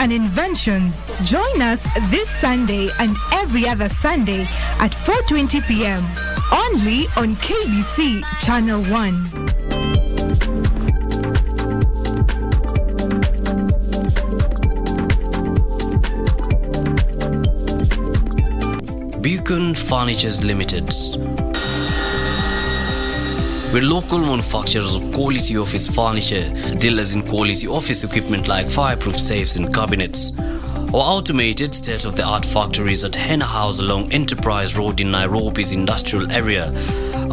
and inventions. Join us this Sunday and every other Sunday at 4:20 p.m. only on KBC Channel 1. Beacon Furnitures Limited. We're local manufacturers of quality office furniture, dealers in quality office equipment like fireproof safes and cabinets. Our automated state-of-the-art factories at Henna House along Enterprise Road in Nairobi's industrial area.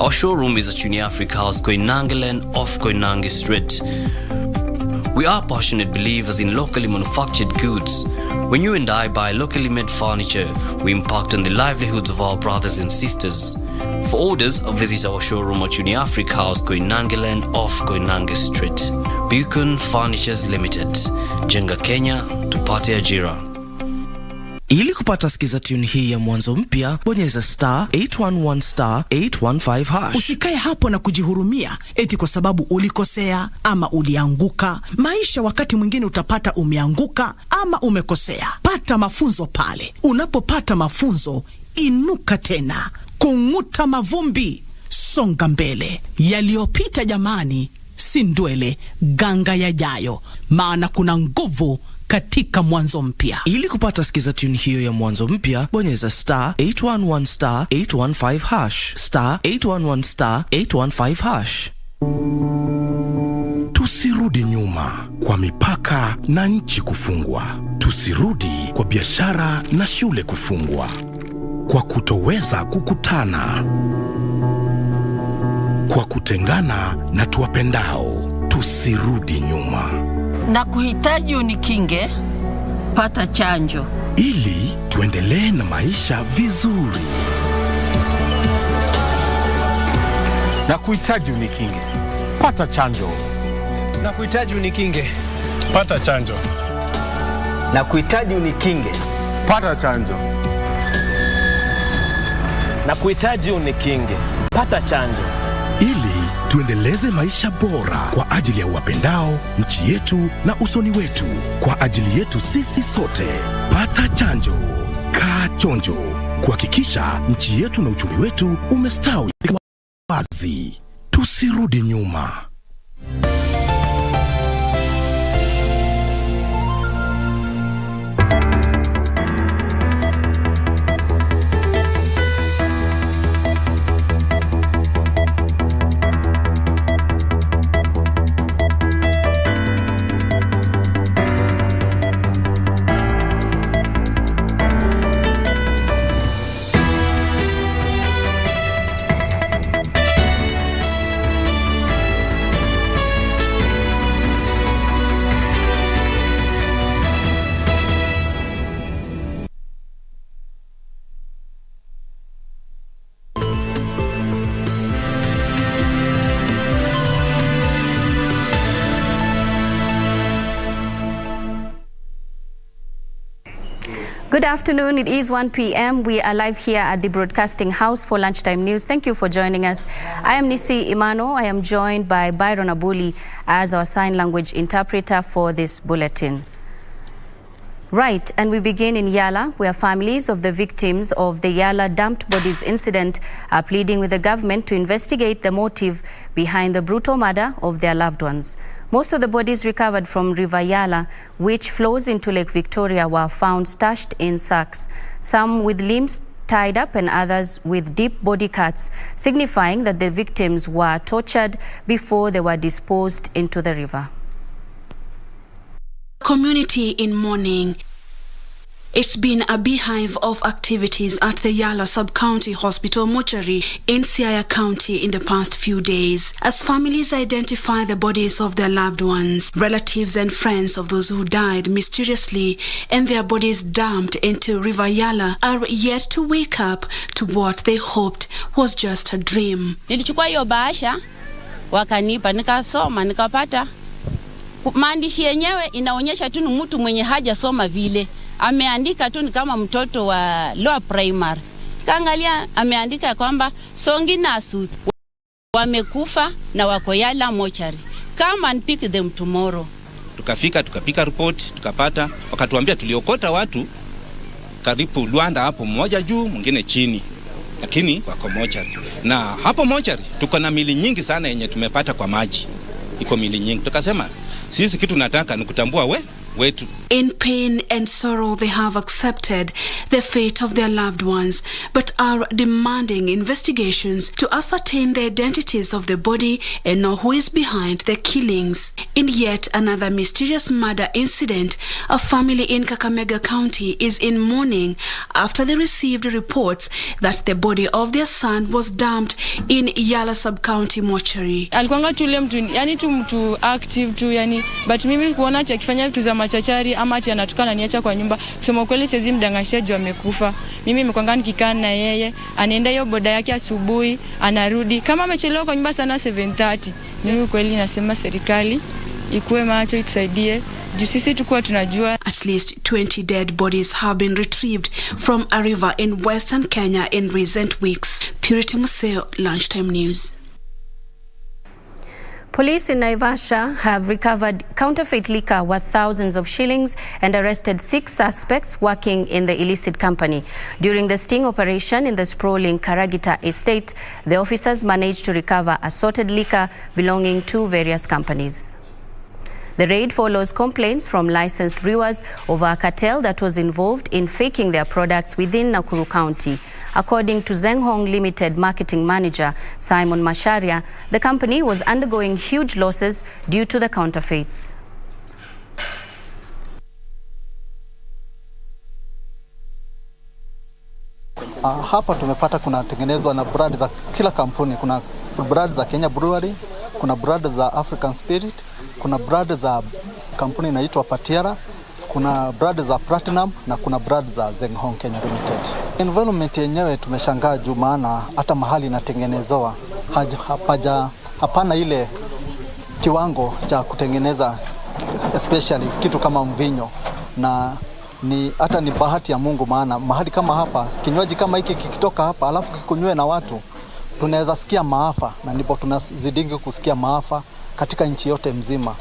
Our showroom is at Uniafric House, Koinange Lane off Koinange Street. We are passionate believers in locally manufactured goods. When you and I buy locally made furniture, we impact on the livelihoods of our brothers and sisters. For orders, visit our showroom at Uniafric House, Koinange Lane off Koinange Street. Beacon Furnitures Limited. Jenga Kenya, tupate ajira. Ili kupata skiza tune hii ya mwanzo mpya, bonyeza *811*815#. Usikae hapo na kujihurumia eti kwa sababu ulikosea ama ulianguka. Maisha wakati mwingine utapata umeanguka ama umekosea. Pata mafunzo pale. Unapopata mafunzo, inuka tena. Kung'uta mavumbi, songa mbele. Yaliyopita jamani, si ndwele, ganga yajayo. Maana kuna nguvu katika mwanzo mpya. Ili kupata skiza tune hiyo ya mwanzo mpya, bonyeza *811*815#. *811*815#. Tusirudi nyuma kwa mipaka na nchi kufungwa. Tusirudi kwa biashara na shule kufungwa. Kwa kutoweza kukutana. Kwa kutengana na tuwapendao. Tusirudi nyuma. Na kuhitaji unikinge, pata chanjo. Ili tuendelee na maisha vizuri. Na kuhitaji unikinge, pata chanjo. Na kuhitaji unikinge, pata chanjo. Na kuhitaji unikinge, pata chanjo. Na kuhitaji unikinge, pata chanjo. Ili tuendeleze maisha bora kwa ajili ya wapendao, nchi yetu na usoni wetu. Kwa ajili yetu sisi sote. Pata chanjo. Kaa chonjo. Kuhakikisha nchi yetu na uchumi wetu umestawi wazi. Tusirudi nyuma. Good afternoon. It is 1 p.m. We are live here at the Broadcasting House for Lunchtime News. Thank you for joining us. I am Nissy Imana. I am joined by Byron Abuli as our sign language interpreter for this bulletin. Right, and we begin in Yala, where families of the victims of the Yala dumped bodies incident are pleading with the government to investigate the motive behind the brutal murder of their loved ones. Most of the bodies recovered from River Yala, which flows into Lake Victoria, were found stashed in sacks, some with limbs tied up and others with deep body cuts, signifying that the victims were tortured before they were disposed into the river. Community in mourning. It's been a beehive of activities at the Yala Sub-County Hospital mortuary in Siaya County in the past few days, as families identify the bodies of their loved ones, relatives and friends of those who died mysteriously, and their bodies dumped into River Yala are yet to wake up to what they hoped was just a dream. Nilichukua hiyo bahasha, wakanipa, nikasoma, nikapata. Maandishi yenyewe inaonyesha tu ni mtu mwenye hajasoma vile. Ameandika tu ni kama mtoto wa lower primary. Kaangalia ameandika kwamba Songi na Suth wamekufa na wako Yala mortuary. Come and pick them tomorrow. tukafika tukapika report tukapata, wakatuambia tuliokota watu karibu Luanda hapo, mmoja juu mwingine chini, lakini wako mochari. Na hapo mochari tuko na mili nyingi sana yenye tumepata kwa maji, iko mili nyingi. Tukasema sisi kitu nataka ni kutambua wetu. In pain and sorrow, they have accepted the fate of their loved ones, but are demanding investigations to ascertain the identities of the body and know who is behind the killings. In yet another mysterious murder incident, a family in Kakamega County is in mourning after they received reports that the body of their son was dumped in Yala Sub-County mortuary. Alikuanga tu mtu, yani tu mtu active tu, yani, but mimi kuona ati akifanya vitu za machachari ama ati anatukana niacha kwa nyumba, kusema kweli siwezi mdangashia juu amekufa. Mimi nimekuanga nikikaa na yeye, anaenda hiyo boda yake asubuhi, anarudi kama amechelewa kwa nyumba sana 7:30. Mimi kweli nasema serikali ikuwe macho, itusaidie juu sisi tukua tunajua. At least 20 dead bodies have been retrieved from a river in western Kenya in recent weeks. Purity Museo, Lunchtime News. Police in Naivasha have recovered counterfeit liquor worth thousands of shillings and arrested 6 suspects working in the illicit company. During the sting operation in the sprawling Karagita estate, the officers managed to recover assorted liquor belonging to various companies. The raid follows complaints from licensed brewers over a cartel that was involved in faking their products within Nakuru County. According to Zenghong Limited marketing manager Simon Masharia, the company was undergoing huge losses due to the counterfeits. Hapa tumepata kuna tengenezwa na brand za kila kampuni. Kuna brand za Kenya Brewery, kuna brand za African Spirit, kuna brand za kampuni inaitwa Patiera, kuna brand za Platinum na kuna brand za Zenghong Kenya Limited. Environment yenyewe tumeshangaa juu maana hata mahali inatengenezewa hapana ile kiwango cha kutengeneza especially kitu kama mvinyo, na hata ni bahati ya Mungu maana mahali kama hapa kinywaji kama hiki kikitoka hapa alafu kikunywe na watu tunaweza sikia maafa, na ndipo tunazidingi kusikia maafa katika nchi yote mzima.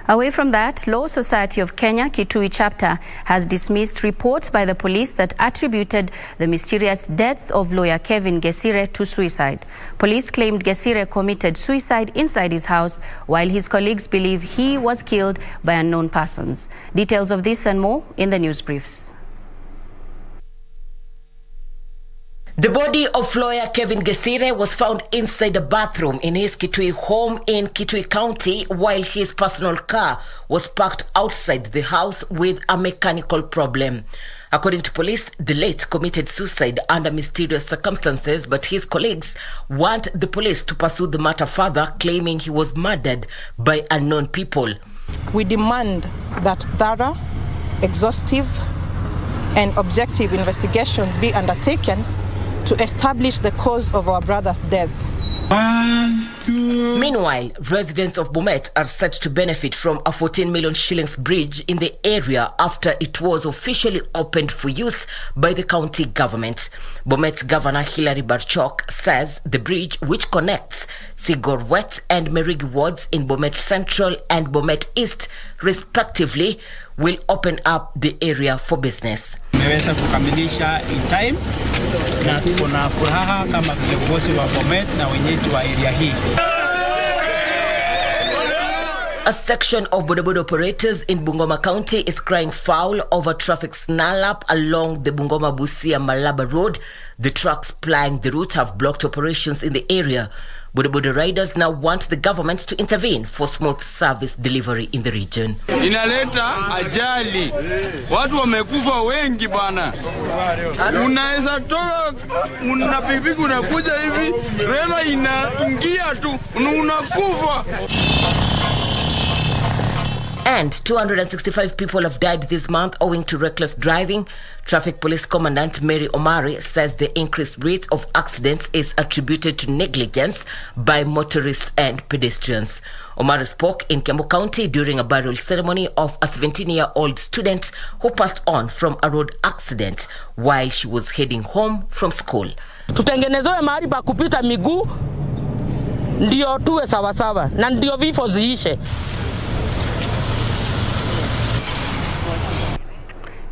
Away from that, Law Society of Kenya Kitui chapter has dismissed reports by the police that attributed the mysterious deaths of lawyer Kevin Gesire to suicide. Police claimed Gesire committed suicide inside his house, while his colleagues believe he was killed by unknown persons. Details of this and more in the news briefs. The body of lawyer Kevin Gesire was found inside a bathroom in his Kitui home in Kitui County, while his personal car was parked outside the house with a mechanical problem. According to police, the late committed suicide under mysterious circumstances, but his colleagues want the police to pursue the matter further, claiming he was murdered by unknown people. We demand that thorough, exhaustive, and objective investigations be undertaken to establish the cause of our brother's death. Meanwhile, residents of Bomet are set to benefit from a 14 million shillings bridge in the area after it was officially opened for use by the county government. Bomet Governor Hilary Barchok says the bridge, which connects Sigor West and Merigi wards in Bomet Central and Bomet East respectively, will open up the area for business. Tumeweza kukamilisha in time na tuko na furaha kama viongozi wa Bomet na wenyeji wa area hii. A section of bodaboda operators in Bungoma County is crying foul over traffic snarl-up along the Bungoma-Busia-Malaba Road. The trucks plying the route have blocked operations in the area. Bodaboda riders now want the government to intervene for smooth service delivery in the region. Inaleta ajali. Watu wamekufa wengi bana. Unaweza toka una pikipiki unakuja hivi, rela inaingia tu, unakufa. And 265 people have died this month owing to reckless driving. Traffic Police Commandant Mary Omari says the increased rate of accidents is attributed to negligence by motorists and pedestrians. Omari spoke in Kiambu County during a burial ceremony of a 17-year-old student who passed on from a road accident while she was heading home from school. Tutengenezewe mahali pa kupita miguu ndio tuwe sawasawa na ndio vifo ziishe.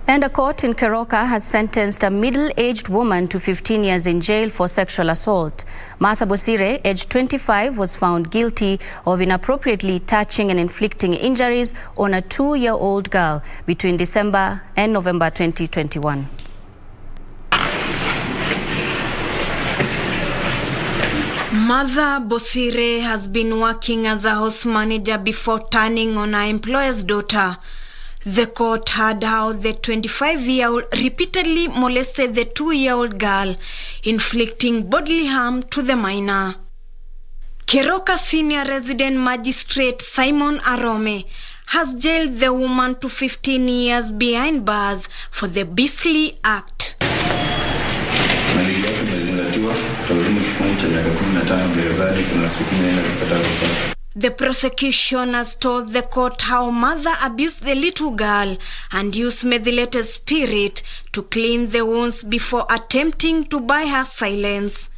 And a court in Keroka has sentenced a middle-aged woman to 15 years in jail for sexual assault. Martha Bosire, aged 25, was found guilty of inappropriately touching and inflicting injuries on a 2-year-old girl between December and November 2021. Mother Bosire has been working as a house manager before turning on her employer's daughter. The court heard how the 25-year-old repeatedly molested the 2-year-old girl, inflicting bodily harm to the minor. Keroka Senior Resident Magistrate Simon Arome has jailed the woman to 15 years behind bars for the beastly act. The prosecution has told the court how mother abused the little girl and used methylated spirit to clean the wounds before attempting to buy her silence.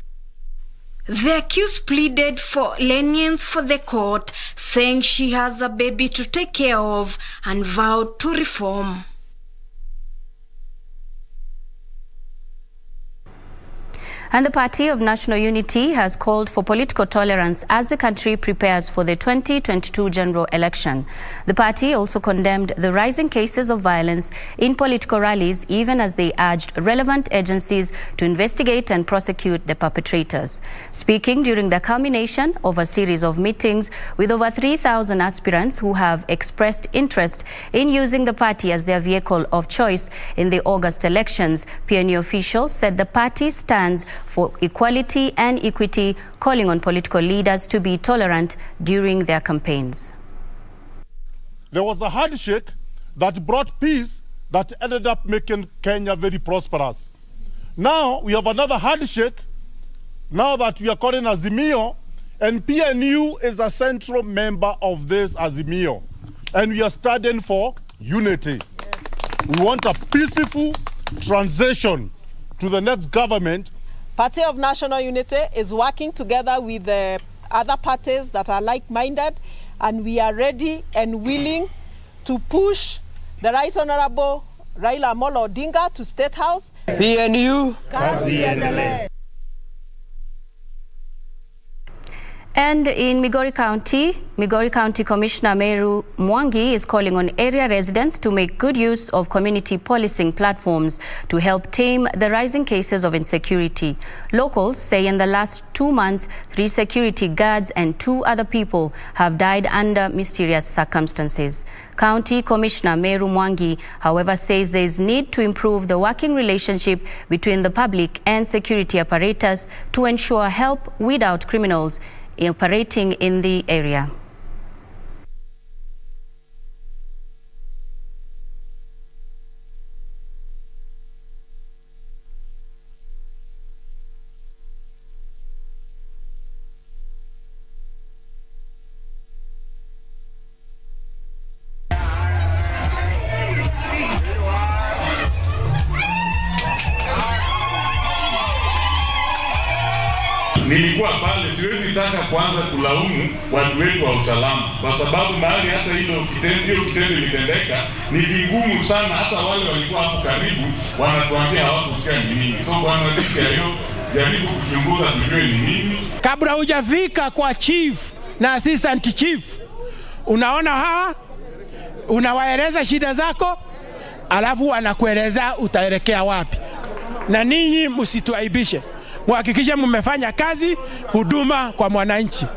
The accused pleaded for lenience for the court, saying she has a baby to take care of and vowed to reform. And the Party of National Unity has called for political tolerance as the country prepares for the 2022 general election. The party also condemned the rising cases of violence in political rallies, even as they urged relevant agencies to investigate and prosecute the perpetrators. Speaking during the culmination of a series of meetings with over 3,000 aspirants who have expressed interest in using the party as their vehicle of choice in the August elections, PNU officials said the party stands for equality and equity, calling on political leaders to be tolerant during their campaigns. There was a handshake that brought peace that ended up making Kenya very prosperous. Now we have another handshake, now that we are calling Azimio, and PNU is a central member of this Azimio. And we are standing for unity. We want a peaceful transition to the next government. Party of National Unity is working together with the other parties that are like-minded, and we are ready and willing to push the Right Honorable Raila Amolo Odinga to State House. PNU. Kazi endelee. And in Migori County Commissioner Meru Mwangi is calling on area residents to make good use of community policing platforms to help tame the rising cases of insecurity. Locals say in the last 2 months, 3 security guards and 2 other people have died under mysterious circumstances. County Commissioner Meru Mwangi, however, says there is need to improve the working relationship between the public and security apparatus to ensure help weed out criminals operating in the area. Nilikuwa pale, siwezi taka kwanza kulaumu watu wetu wa usalama, kwa sababu mahali hata hiyo kitendo ilitendeka ni vigumu sana. Hata wale walikuwa hapo karibu wanatuambia hawakusikia ni nini. So bwana Nissy hiyo jaribu kuchunguza tujue ni nini. Kabla hujafika kwa chief na assistant chief, unaona hawa, unawaeleza shida zako, alafu wanakueleza utaelekea wapi. Na ninyi msituaibishe. Muhakikishe mmefanya kazi huduma kwa mwananchi.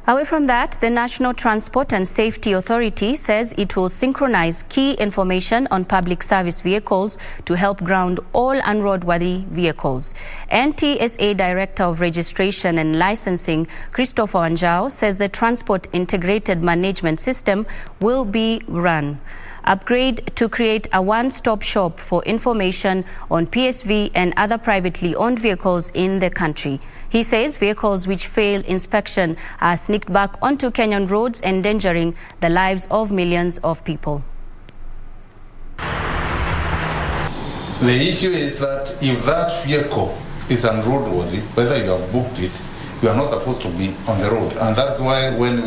Away from that, the National Transport and Safety Authority says it will synchronize key information on public service vehicles to help ground all unroadworthy vehicles. NTSA Director of Registration and Licensing, Christopher Wanjao, says the Transport Integrated Management System will be run. Upgrade to create a one-stop shop for information on PSV and other privately owned vehicles in the country. He says vehicles which fail inspection are sneaked back onto Kenyan roads, endangering the lives of millions of people. The issue is that if that vehicle is unroadworthy, whether you have booked it, you are not supposed to be on the road. And that's why when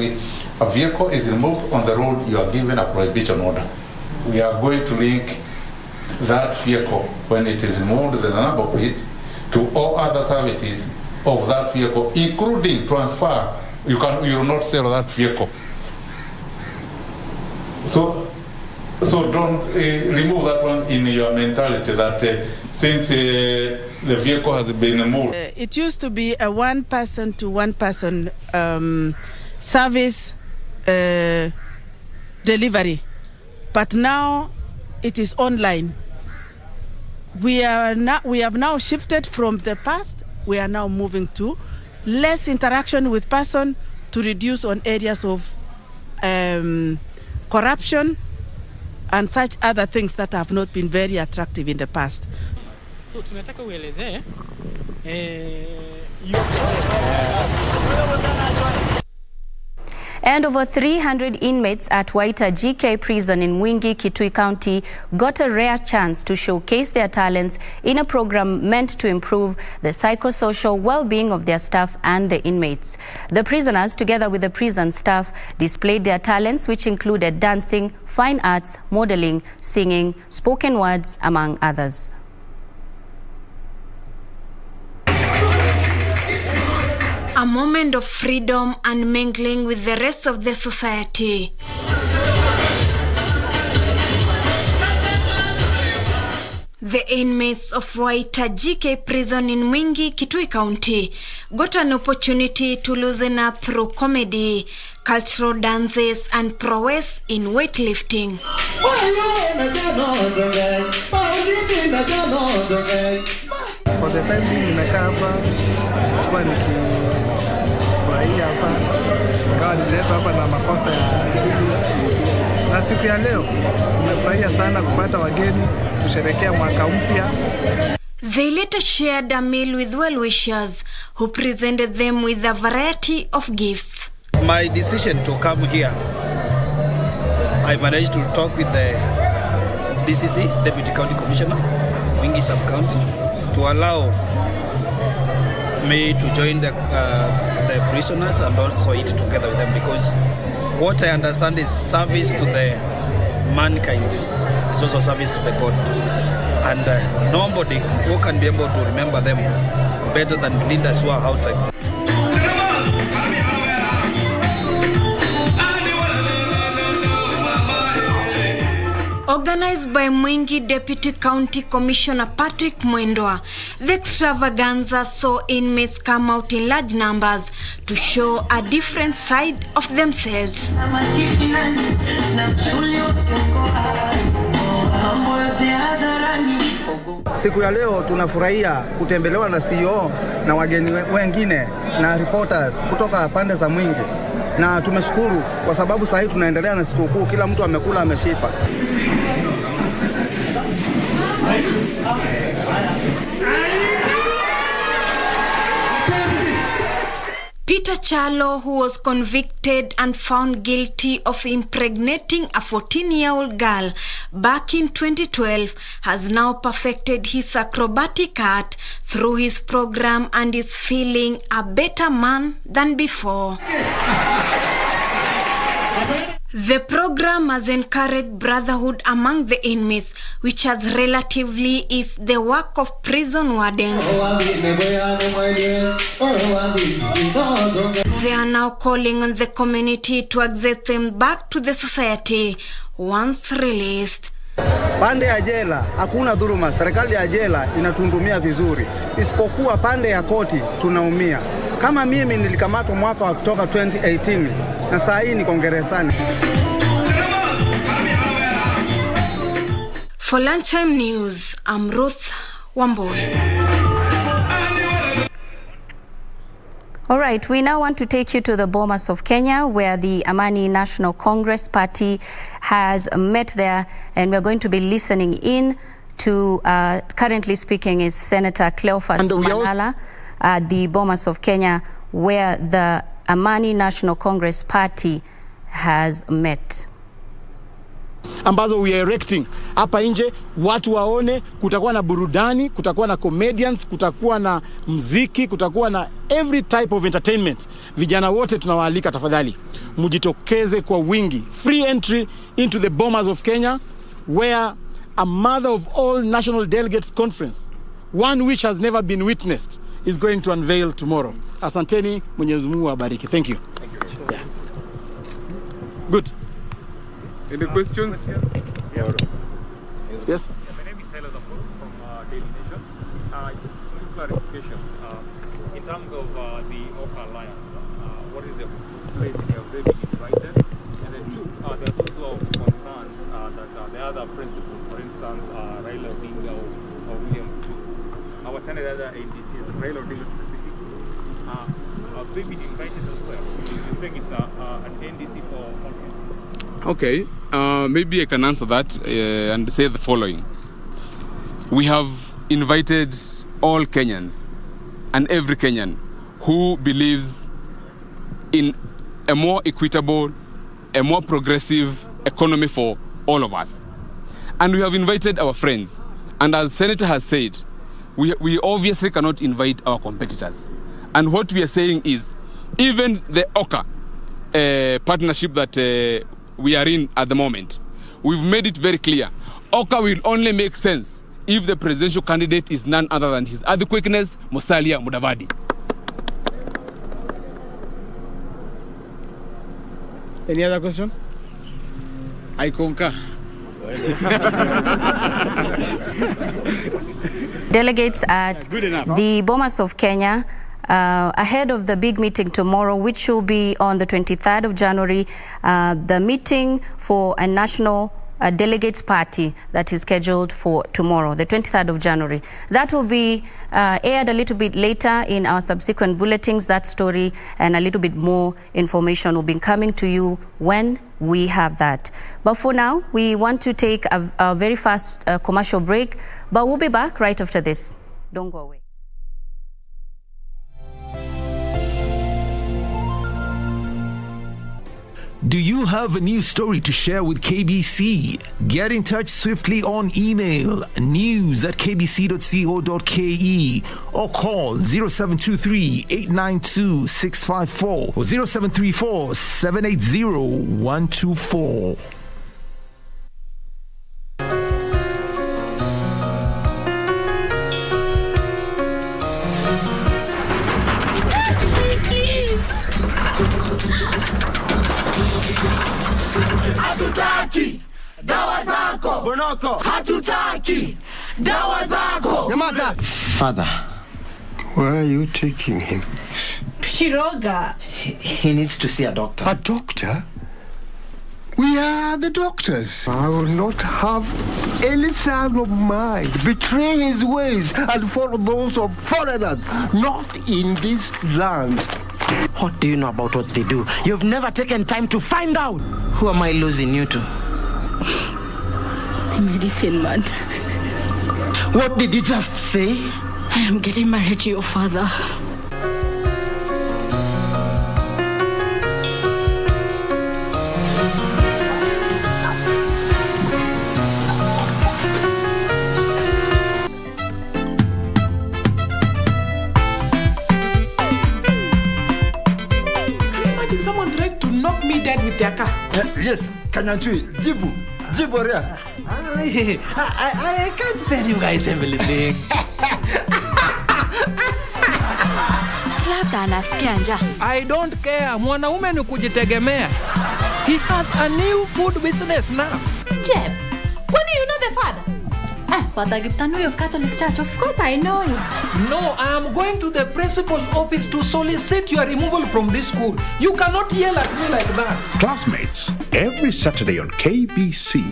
a vehicle is removed on the road, you are given a prohibition order. We are going to link that vehicle, when it is removed, the number plate, to all other services of that vehicle, including transfer. You will not sell that vehicle. So don't remove that one in your mentality that since the vehicle has been removed. It used to be a one-person to one-person service delivery, but now it is online. We have now shifted from the past. We are now moving to less interaction with person to reduce on areas of corruption and such other things that have not been very attractive in the past. So tunataka uelezee And over 300 inmates at Waita GK prison in Mwingi, Kitui County got a rare chance to showcase their talents in a program meant to improve the psychosocial well-being of their staff and the inmates. The prisoners, together with the prison staff, displayed their talents, which included dancing, fine arts, modeling, singing, spoken words, among others. A moment of freedom and mingling with the rest of the society. The inmates of Waita GK prison in Mwingi, Kitui County got an opportunity to loosen up through comedy, cultural dances and prowess in weightlifting. For the time being nimekaa hapa kwa nikifurahia hapa kawa nileta hapa na makosa ya na siku ya leo nimefurahia sana kupata wageni kusherehekea mwaka mpya. They later shared a meal with well-wishers who presented them with a variety of gifts. My decision to come here, I managed to talk with the DCC, Deputy County Commissioner, Mwingi Sub-County, to allow me to join the prisoners and also eat together with them, because what I understand is service to the mankind is also service to the God, and nobody who can be able to remember them better than leaders who are outside. Organized by Mwingi Deputy County Commissioner Patrick Mwendwa, the extravaganza saw inmates come out in large numbers to show a different side of themselves. Siku ya leo tunafurahia kutembelewa na CEO na wageni wengine na reporters kutoka pande za Mwingi. Na tumeshukuru kwa sababu sasa hivi tunaendelea na sikukuu, kila mtu amekula ameshipa. Peter Chalo, who was convicted and found guilty of impregnating a 14-year-old girl back in 2012, has now perfected his acrobatic art through his program and is feeling a better man than before. The program has encouraged brotherhood among the inmates, which has relatively is the work of prison wardens. They are now calling on the community to accept them back to the society once released. Pande ya jela hakuna dhuluma, serikali ya jela inatundumia vizuri, isipokuwa pande ya koti tunaumia. Kama mimi nilikamatwa mwaka wa kutoka 2018 na saa hii niko gerezani. For Lunchtime News, I'm Ruth Wamboi. All right, we now want to take you to the Bomas of Kenya, where the Amani National Congress Party has met there, and we're going to be listening in to, currently speaking is Senator Cleophas Malala at the Bomas of Kenya, where the Amani National Congress Party has met. ambazo we are erecting hapa nje, watu waone. Kutakuwa na burudani, kutakuwa na comedians, kutakuwa na mziki, kutakuwa na every type of entertainment. Vijana wote tunawaalika, tafadhali mujitokeze kwa wingi. Free entry into the Bomas of Kenya, where a mother of all national delegates conference, one which has never been witnessed, is going to unveil tomorrow. Asanteni, Mwenyezi Mungu awabariki. Thank you. Yeah. Good. Any questions? Yes. My name is from Daily Nation. Just two clarifications. In terms of the OCA Alliance, what is the place they have already invited? And then two, there are also concerns that the other principals, for instance, Raila Odinga or William Ruto, our other NDC, Raila Odinga specific, have they been invited as well? You're saying it's an NDC for all. Okay, maybe I can answer that and say the following. We have invited all Kenyans and every Kenyan who believes in a more equitable, a more progressive economy for all of us. And we have invited our friends. And as Senator has said, we obviously cannot invite our competitors. And what we are saying is, even the OCA partnership that we are in at the moment, we've made it very clear. OCA will only make sense if the presidential candidate is none other than His Quickness Musalia Mudavadi. Any other question? I concur. Delegates at the Bomas of Kenya, ahead of the big meeting tomorrow, which will be on the 23rd of January, the meeting for a national delegates party that is scheduled for tomorrow, the 23rd of January. That will be aired a little bit later in our subsequent bulletins. That story and a little bit more information will be coming to you when we have that. But for now, we want to take a very fast commercial break, but we'll be back right after this. Don't go away. Do you have a news story to share with KBC? Get in touch swiftly on email news@kbc.co.ke or call 0723-892-654 or 0734-780-124. Hatutaki dawa zako Bonoko, hatutaki dawa zako. Yamada. Father, where are you taking him? Chiroga. He needs to see a doctor. A doctor? We are the doctors. I will not have any son of mine betray his ways and follow those of foreigners, not in this land. What do you know about what they do? You've never taken time to find out. Who am I losing you to? The medicine man. What did you just say? I am getting married to your father. Dead with their car. Yes, Kanyanchui, Jibu Ria. I can't tell you guys everything. I don't care. Mwanaume ni kujitegemea. He has a new food business now. Jeb, when do you know the father? Father Giptanui of Catholic Church, of course I know him. No, I am going to the principal's office to solicit your removal from this school. You cannot yell at me like that. Classmates, every Saturday on KBC.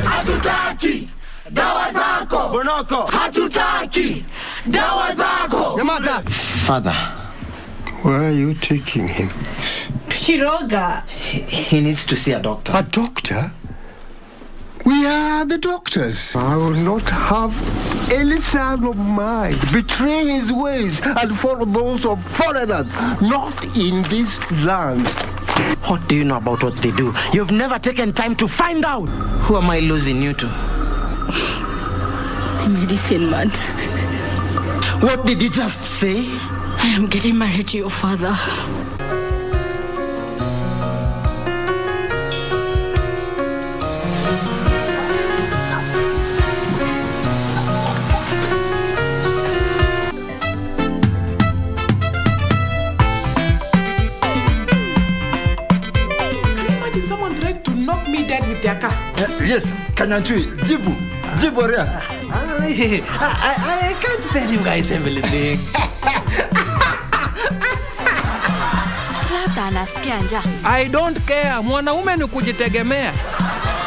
Hatutaki dawa zako Bonoko, hatutaki dawa zako. Imana. Father. Where are you taking him? Shiroga. He needs to see a doctor. A doctor? We are the doctors. I will not have any son of mine betray his ways and follow those of foreigners, not in this land. What do you know about what they do? You've never taken time to find out. Who am I losing you to? The medicine man. What did you just say? I am getting married to your father. Someone tried to knock me dead with their car. Yes, Kanyanchui, Jibu Ria. I can't tell you guys everything. I don't care. Mwanaume ni kujitegemea.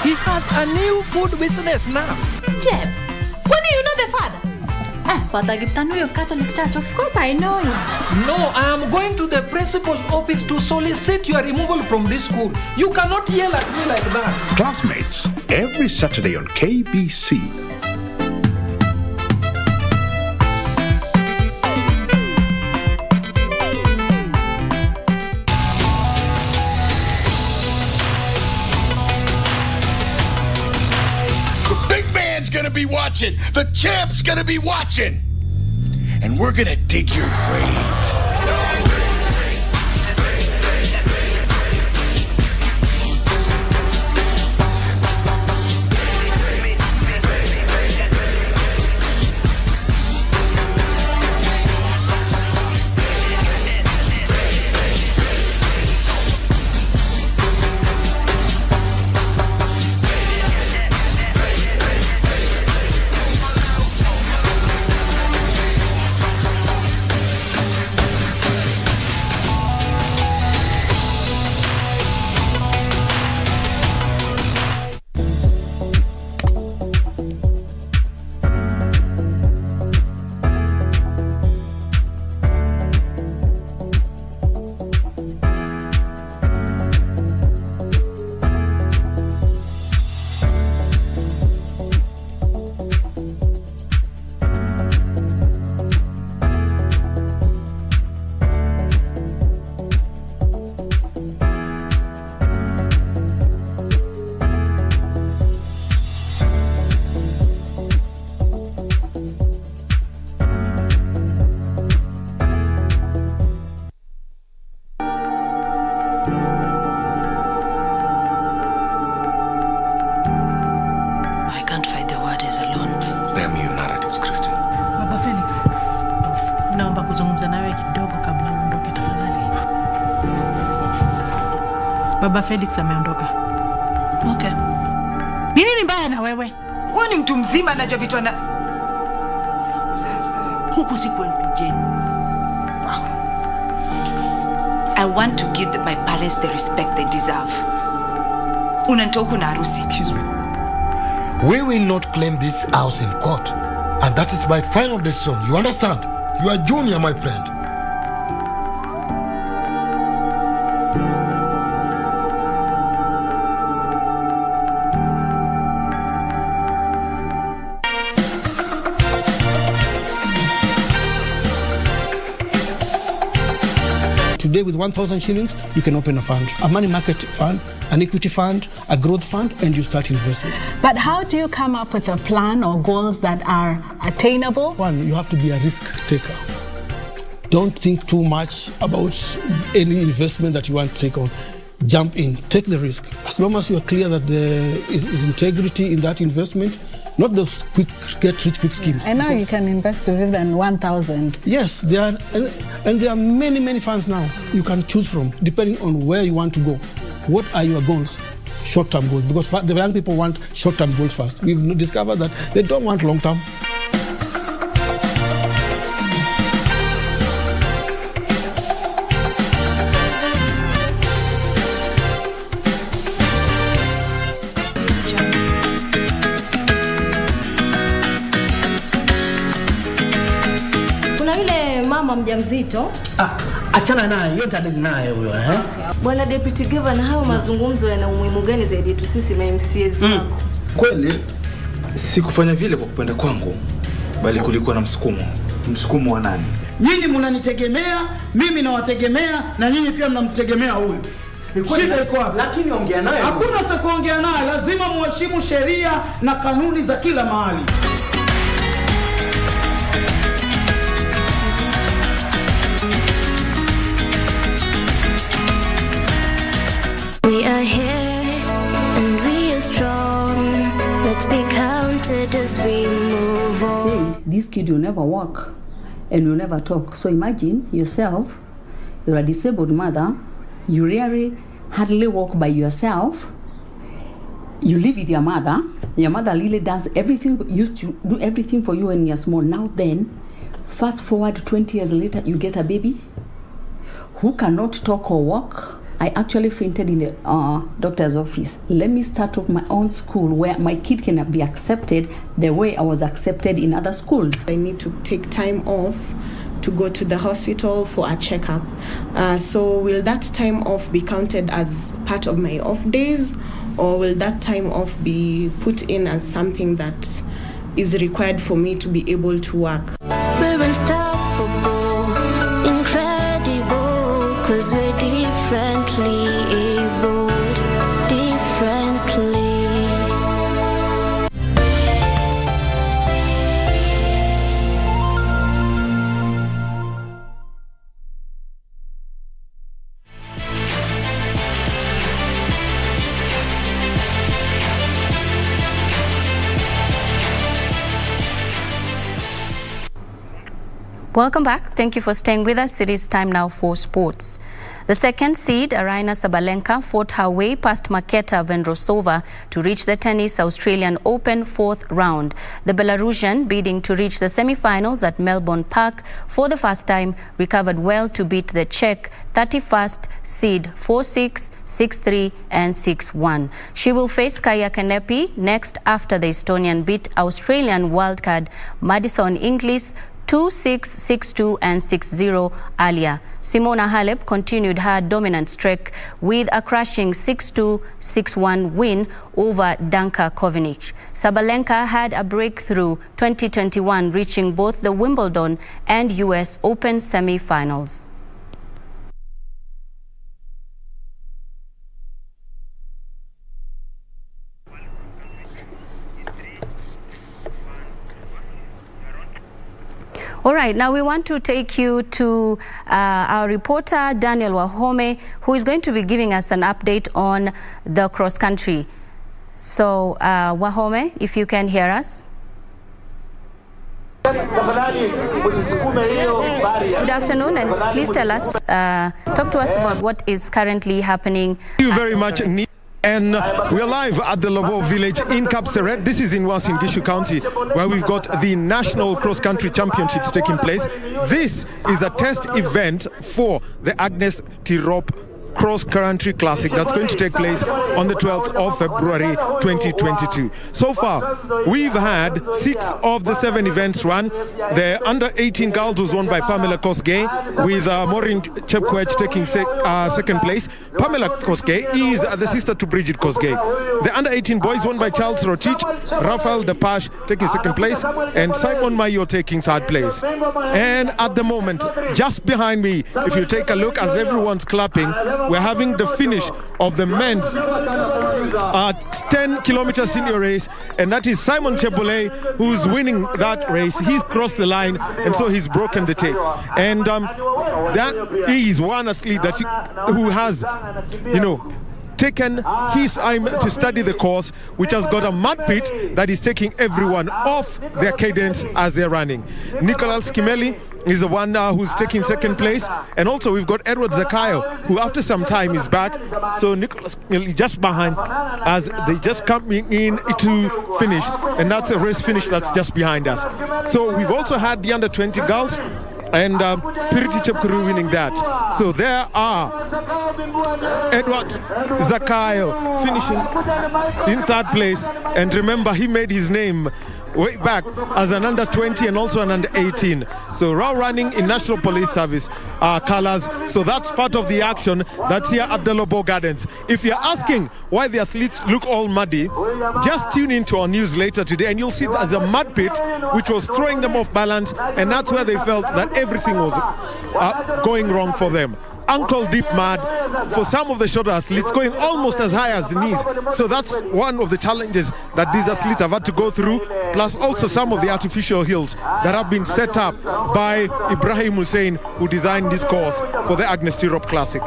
He has a new food business now. Jeb, kwani you know the father? Father Giptanui of Catholic Church, of course I know him. No, I am going to the principal's office to solicit your removal from this school. You cannot yell at me like that. Classmates, every Saturday on KBC. Gonna be watching. The champ's gonna be watching. And we're gonna dig your grave. Baba Felix ameondoka. Okay. Nini mbaya na wewe? Wewe ni mtu mzima anajua vitu na huku sikuenje. Wow. I want to give my parents the respect they deserve. Unanitoa huku na harusi. Excuse me. We will not claim this house in court. And that is my final decision. You understand? You are junior, my friend. Today with 1,000 shillings, you can open a fund, a money market fund, an equity fund, a growth fund, and you start investing. But how do you come up with a plan or goals that are attainable? One, you have to be a risk taker. Don't think too much about any investment that you want to take on. Jump in, take the risk. As long as you are clear that there is integrity in that investment, not those quick get rich quick schemes. I know you can invest to more than 1,000. Yes, there are, and there are many funds now you can choose from, depending on where you want to go. What are your goals? Short-term goals, because the young people want short-term goals first. We've discovered that they don't want long-term. mama mjamzito. Achana naye, hiyo nitadili naye huyo Bwana Deputy Governor, hayo mazungumzo yana umuhimu gani zaidi yetu sisi MCAs wako? Kweli sikufanya vile kwa kupenda kwangu, bali kulikuwa na msukumo. Msukumo wa nani? Nyinyi mnanitegemea, mimi nawategemea, na nyinyi pia mnamtegemea huyu. Shida iko wapi? Lakini ongea naye. Hakuna cha kuongea naye, lazima muheshimu sheria na kanuni za kila mahali. We are here and we are strong. Let's be counted as we move on. This kid will never walk and will never talk. So imagine yourself, you're a disabled mother, you really hardly walk by yourself. You live with your mother really does everything, used to do everything for you when you're small. Now then, fast forward 20 years later, you get a baby who cannot talk or walk. I actually fainted in the doctor's office. Let me start off my own school where my kid can be accepted the way I was accepted in other schools. I need to take time off to go to the hospital for a checkup. So will that time off be counted as part of my off days, or will that time off be put in as something that is required for me to be able to work? We're unstoppable, incredible, 'cause we're differently abled, differently. Welcome back. Thank you for staying with us. It is time now for sports. The second seed, Aryna Sabalenka, fought her way past Marketa Vendrosova to reach the Tennis Australian Open fourth round. The Belarusian, bidding to reach the semi-finals at Melbourne Park for the first time, recovered well to beat the Czech 31st seed 4-6, 6-3 and 6-1. She will face Kaya Kanepi next after the Estonian beat Australian wildcard Madison Inglis 2-6, 6-2 and 6-0 earlier. Simona Halep continued her dominant streak with a crushing 6-2, 6-1 win over Danka Kovinic. Sabalenka had a breakthrough 2021, reaching both the Wimbledon and US Open semi-finals. All right, now we want to take you to our reporter, Daniel Wahome, who is going to be giving us an update on the cross-country. So, Wahome, if you can hear us. Good afternoon, and please tell us, talk to us about what is currently happening. Thank you very much, Nissy. And we are live at the Lobo village in Kapseret. This is in Uasin Gishu County, where we've got the National Cross Country Championships taking place. This is a test event for the Agnes Tirop Cross Country Classic that's going to take place on the 12th of February 2022. So far, we've had 6 of the 7 events run. The under-18 girls was won by Pamela Kosgei, with Maureen Chepkoech taking second place. Pamela Kosgei is the sister to Bridget Kosgei. The under-18 boys won by Charles Rotich, Rafael Depache taking second place, and Simon Mayo taking third place. And at the moment, just behind me, if you take a look as everyone's clapping, we're having the finish of the men's 10-kilometer senior race, and that is Simon Chebole who's winning that race. He's crossed the line, and so he's broken the tape. And that is one athlete that who has, taken his time to study the course, which has got a mud pit that is taking everyone off their cadence as they're running. Nicholas Kimeli is the one who's taking second place, and also we've got Edward Zakayo, who after some time is back. So Nicholas Kimeli just behind as they just coming in to finish, and that's a race finish that's just behind us. So we've also had the under 20 girls, and Piriti Chepkuru winning that. So there are Edward Zakayo finishing in third place, and remember, he made his name way back as an under 20 and also an under 18. So now running in National Police Service colors. So that's part of the action that's here at the Lobo Gardens. If you're asking why the athletes look all muddy, just tune into our news later today and you'll see there's a mud pit which was throwing them off balance, and that's where they felt that everything was going wrong for them. Ankle deep mud for some of the shorter athletes, going almost as high as the knees. So that's one of the challenges that these athletes have had to go through, plus also some of the artificial hills that have been set up by Ibrahim Hussein, who designed this course for the Agnes Europe Classic.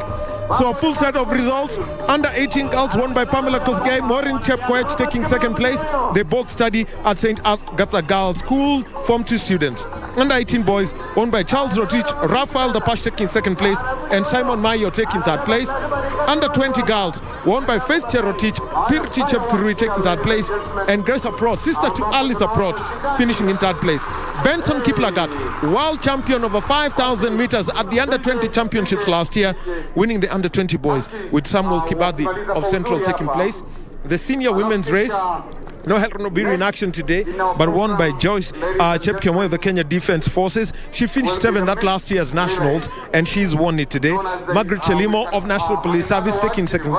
So a full set of results. Under 18 girls won by Pamela Kosgei, Maureen Chepkoech taking second place. They both study at St. Agatha Girls School, Form 2 students. Under 18 boys won by Charles Rotich, Raphael Dapash taking second place, and Simon Mayo taking third place. Under 20 girls won by Faith Cherotich, Pirchi Chepkurui taking third place, and Grace Aprot, sister to Alice Aprot, finishing in third place. Benson Kiplagat, world champion over 5,000 meters at the under 20 championships last year, winning the under 20 boys with Samuel Kibadi of Central taking place. The senior women's race, no Helen Obiri in action today, but won by Joyce Chepkemoi of the Kenya Defence Forces. She finished 7th at last year's Nationals, and she's won it today. Margaret Chelimo of National Police Service taking second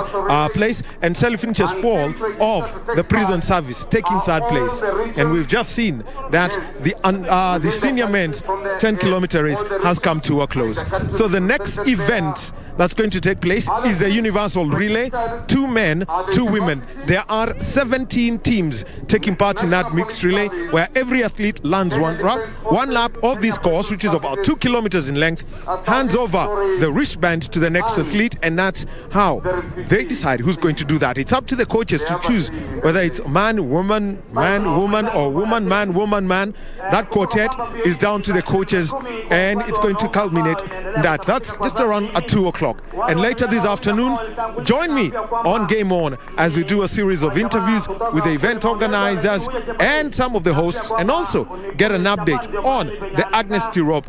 place, and Sally finishes Paul of the Prison Service taking third place. And we've just seen that the senior men's 10 kilometer race has come to a close. So the next event that's going to take place is a universal relay, 2 men, 2 women. There are 17 teams taking part in that mixed relay, where every athlete lands one lap of this course, which is about 2 kilometers in length, hands over the wristband to the next athlete, and that's how they decide who's going to do that. It's up to the coaches to choose whether it's man, woman, or woman, man. That quartet is down to the coaches, and it's going to culminate that. That's just around at 2 o'clock. And later this afternoon, join me on Game On as we do a series of interviews with the event organizers and some of the hosts, and also get an update on the Agnes Tirop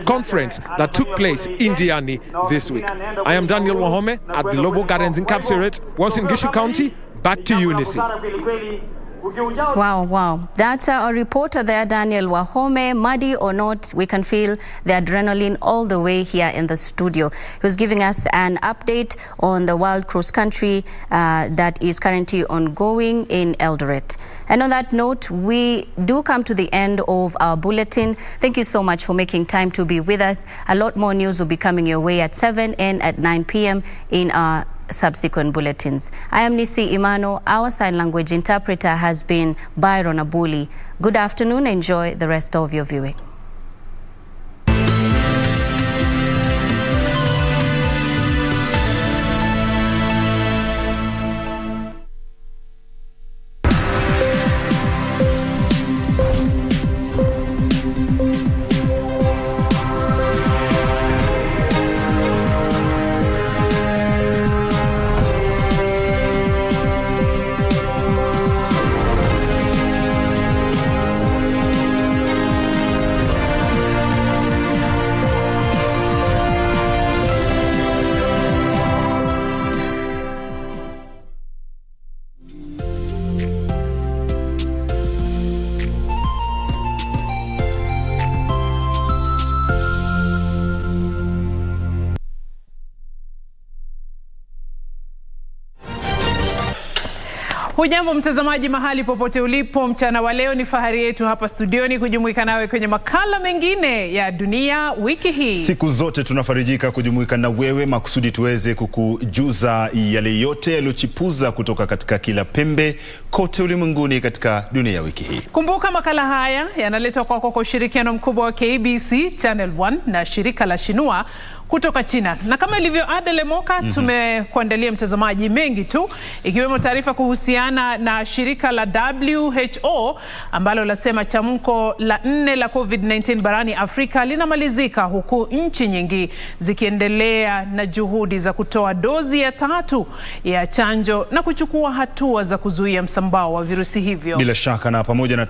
conference that took place in Diani this week. I am Daniel Wahome at the Lobo Gardens in Kapseret, Uasin Gishu County. Back to you, Nissy. Wow. That's our reporter there, Daniel Wahome. Muddy or not, we can feel the adrenaline all the way here in the studio. He was giving us an update on the World Cross Country that is currently ongoing in Eldoret. And on that note, we do come to the end of our bulletin. Thank you so much for making time to be with us. A lot more news will be coming your way at 7 and at 9 p.m. in our subsequent bulletins. I am Nissy Imana. Our sign language interpreter has been Byron Abuli. Good afternoon. Enjoy the rest of your viewing. Hujambo mtazamaji mahali popote ulipo, mchana wa leo ni fahari yetu hapa studioni kujumuika nawe kwenye makala mengine ya dunia wiki hii. Siku zote tunafarijika kujumuika na wewe makusudi tuweze kukujuza yale yote yaliyochipuza kutoka katika kila pembe kote ulimwenguni katika dunia wiki hii. Kumbuka makala haya yanaletwa kwako kwa ushirikiano mkubwa wa KBC Channel 1 na shirika la Shinua kutoka China. Na kama ilivyo ada Lemoka, tumekuandalia mtazamaji mengi tu, ikiwemo taarifa kuhusiana na shirika la WHO ambalo lasema chamko la 4 la COVID-19 barani Afrika linamalizika, huku nchi nyingi zikiendelea na juhudi za kutoa dozi ya 3 ya chanjo na kuchukua hatua za kuzuia msambao wa virusi hivyo. Bila shaka na pamoja na